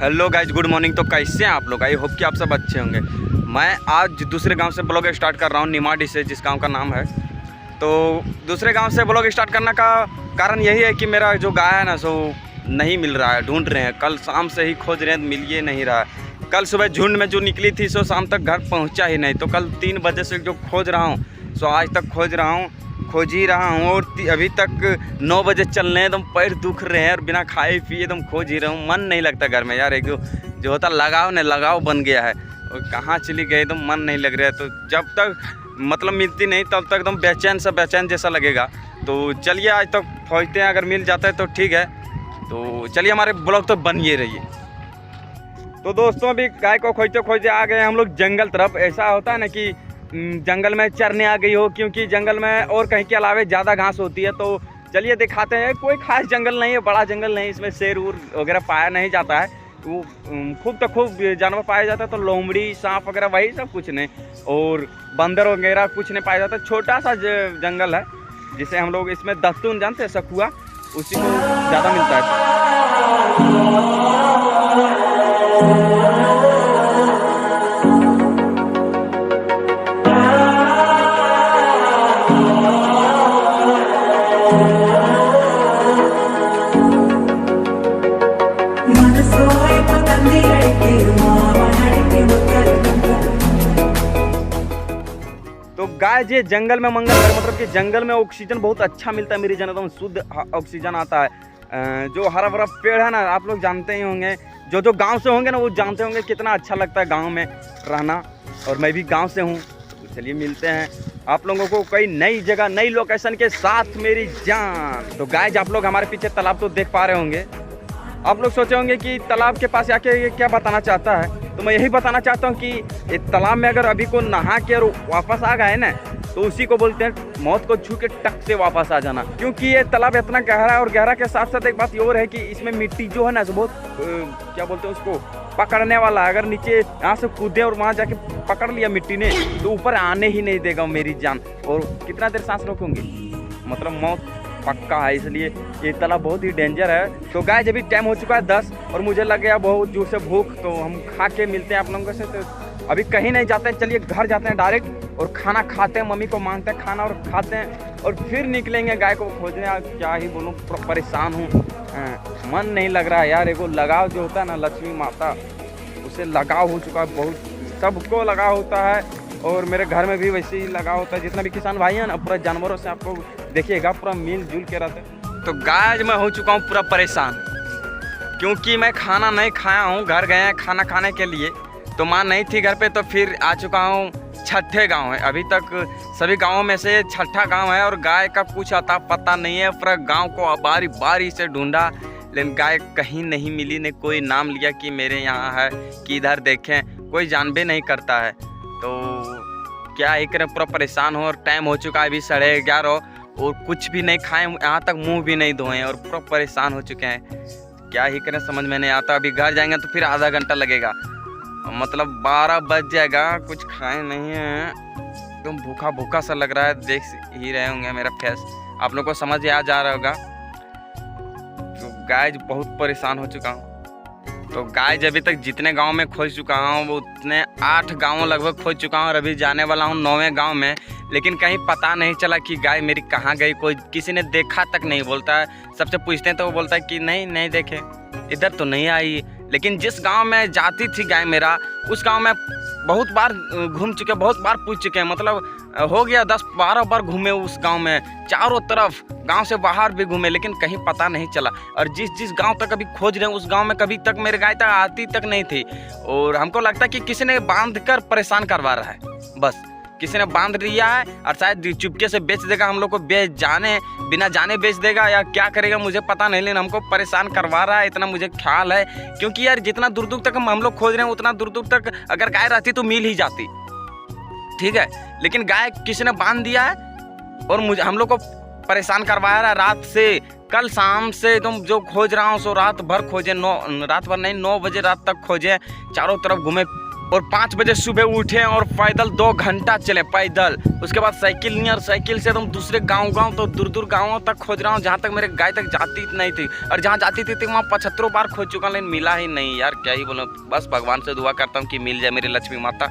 Hello guys, good morning. तो कैसे हैं आप लोग? आई होप कि आप सब अच्छे होंगे। मैं आज दूसरे गांव से ब्लॉग स्टार्ट कर रहा हूं, निमाड़ी से, जिस गांव का नाम है। तो दूसरे गांव से ब्लॉग स्टार्ट करने का कारण यही है कि मेरा जो गाय है ना, सो नहीं मिल रहा है, ढूंढ रहे हैं। कल शाम से ही खोज रहे हैं, मिल ही नहीं रहा है। कल सुबह झुंड में जो निकली थी सो शाम तक घर पहुँचा ही नहीं। तो कल 3 बजे से जो खोज रहा हूँ, सो आज तक खोज ही रहा हूँ। और अभी तक 9 बजे चलने एकदम पैर दुख रहे हैं और बिना खाए पिए एकदम खोज ही रहा हूँ। मन नहीं लगता घर में यार। एक जो होता लगाव बन गया है, और कहाँ चली गई एकदम मन नहीं लग रहा है। तो जब तक मतलब मिलती नहीं तब तक एकदम बेचैन जैसा लगेगा। तो चलिए आज तक खोजते हैं, अगर मिल जाता है तो ठीक है। तो चलिए, हमारे ब्लॉग तो बन ही रही है। तो दोस्तों, अभी गाय को खोजते आ गए हम लोग जंगल तरफ। ऐसा होता है ना कि जंगल में चरने आ गई हो, क्योंकि जंगल में और कहीं के अलावे ज़्यादा घास होती है। तो चलिए दिखाते हैं। कोई खास जंगल नहीं है, बड़ा जंगल नहीं, इसमें शेर उर वगैरह पाया नहीं जाता है। वो खूब जानवर पाया जाता है। तो लोमड़ी, सांप वगैरह वही सब, कुछ नहीं। और बंदर वगैरह कुछ नहीं पाया जाता। छोटा सा जंगल है, जिसे हम लोग इसमें दस्तून जानते हैं, सखुआ, उसी को ज़्यादा मिलता है। तो गाय जी जंगल में मंगल है, मतलब कि जंगल में ऑक्सीजन बहुत अच्छा मिलता है। मेरी जन एकदम शुद्ध ऑक्सीजन आता है। जो हरा भरा पेड़ है ना, आप लोग जानते ही होंगे, जो गांव से होंगे ना वो जानते होंगे कितना अच्छा लगता है गांव में रहना। और मैं भी गांव से हूँ। तो चलिए मिलते हैं आप लोगों को कई नई जगह, नई लोकेशन के साथ, मेरी जान। तो गाय आप लोग हमारे पीछे तालाब तो देख पा रहे होंगे। आप लोग सोचे होंगे कि तालाब के पास आके ये क्या बताना चाहता है। तो मैं यही बताना चाहता हूँ कि इस तालाब में अगर अभी को नहा के और वापस आ गए ना, तो उसी को बोलते हैं मौत को छू के टक से वापस आ जाना। क्योंकि ये तालाब इतना गहरा है, और गहरा के साथ साथ एक बात ये और है कि इसमें मिट्टी जो है ना, तो बहुत क्या बोलते हैं उसको, पकड़ने वाला। अगर नीचे यहाँ से कूदे और वहाँ जाके पकड़ लिया मिट्टी ने, तो ऊपर आने ही नहीं देगा मेरी जान। और कितना देर सांस रोकूंगी, मतलब मौत पक्का है। इसलिए ये तालाब बहुत ही डेंजर है। तो गाइस अभी टाइम हो चुका है 10, और मुझे लग गया बहुत जोर से भूख। तो हम खा के मिलते हैं आप लोगों से। तो अभी कहीं नहीं जाते हैं, चलिए घर जाते हैं डायरेक्ट, और खाना खाते हैं। मम्मी को मांगते हैं खाना और खाते हैं, और फिर निकलेंगे गाय को खोजने। क्या ही बोलूँ, परेशान हूँ, मन नहीं लग रहा है यार। एगो लगाव जो होता है ना लक्ष्मी माता, उसे लगाव हो चुका है बहुत। सबको लगाव होता है, और मेरे घर में भी वैसे ही लगा होता है। जितना भी किसान भाई हैं ना, पूरा जानवरों से आपको देखिएगा पूरा मिलजुल के रहते हैं। तो गाय मैं हो चुका हूँ पूरा परेशान, क्योंकि मैं खाना नहीं खाया हूँ। घर गए हैं खाना खाने के लिए, तो माँ नहीं थी घर पे। तो फिर आ चुका हूँ, छठे गांव है। अभी तक सभी गांवों में से छठा गांव है, और गाय का कुछ अता पता नहीं है। पूरा गाँव को बारी बारी से ढूंढा, लेकिन गाय कहीं नहीं मिली। नहीं कोई नाम लिया कि मेरे यहाँ है, कि इधर देखें, कोई जानबे नहीं करता है। तो क्या ही करें, पूरा परेशान हो। और टाइम हो चुका है अभी 11:30, और कुछ भी नहीं खाए, यहाँ तक मुंह भी नहीं धोए, और पूरा परेशान हो चुके हैं। क्या ही करें, समझ में नहीं आता। अभी घर जाएंगे तो फिर आधा घंटा लगेगा, मतलब 12 बज जाएगा। कुछ खाए नहीं है, एकदम भूखा सा लग रहा है। देख ही रहे होंगे मेरा फेस, आप लोग को समझ आ जा रहा होगा। तो गाय बहुत परेशान हो चुका हूँ। तो गाय अभी तक जितने गांव में खोज चुका हूँ, वो उतने 8 गांव लगभग खोज चुका हूँ, और अभी जाने वाला हूँ 9वें गांव में। लेकिन कहीं पता नहीं चला कि गाय मेरी कहाँ गई। कोई किसी ने देखा तक नहीं। बोलता है, सबसे पूछते हैं तो वो बोलता है कि नहीं देखे, इधर तो नहीं आई। लेकिन जिस गांव में जाती थी गाय मेरा, उस गांव में बहुत बार घूम चुके, बहुत बार पूछ चुके हैं। मतलब हो गया 10-12 बार घूमे उस गांव में, चारों तरफ, गांव से बाहर भी घूमे, लेकिन कहीं पता नहीं चला। और जिस गांव तक अभी खोज रहे हैं, उस गांव में कभी तक मेरे गाय तक आती तक नहीं थी। और हमको लगता है कि किसी ने बांध कर परेशान करवा रहा है। बस किसी ने बांध लिया है, और शायद चुपके से बेच देगा हम लोग को, बिना जाने बेच देगा, या क्या करेगा मुझे पता नहीं। लेकिन हमको परेशान करवा रहा है, इतना मुझे ख्याल है। क्योंकि यार जितना दूर दूर तक हम लोग खोज रहे हैं, उतना दूर दूर तक अगर गाय रहती तो मिल ही जाती, ठीक है। लेकिन गाय किसी ने बांध दिया है, और हम लोग को परेशान करवाया रहा है रात से। कल शाम से तुम जो खोज रहा हूँ, सो रात भर खोजे, 9 बजे रात तक खोजे, चारों तरफ घूमे, और 5 बजे सुबह उठे और पैदल 2 घंटा चले पैदल। उसके बाद साइकिल नहीं, और साइकिल से तुम दूसरे गांव तो दूर दूर गाँवों तक खोज रहा हूँ जहाँ तक मेरे गाय तक जाती नहीं थी, और जहाँ जाती थी वहाँ 75 बार खोज चुका, लेकिन मिला ही नहीं यार, क्या ही बोलूं। बस भगवान से दुआ करता हूँ कि मिल जाए मेरी लक्ष्मी माता।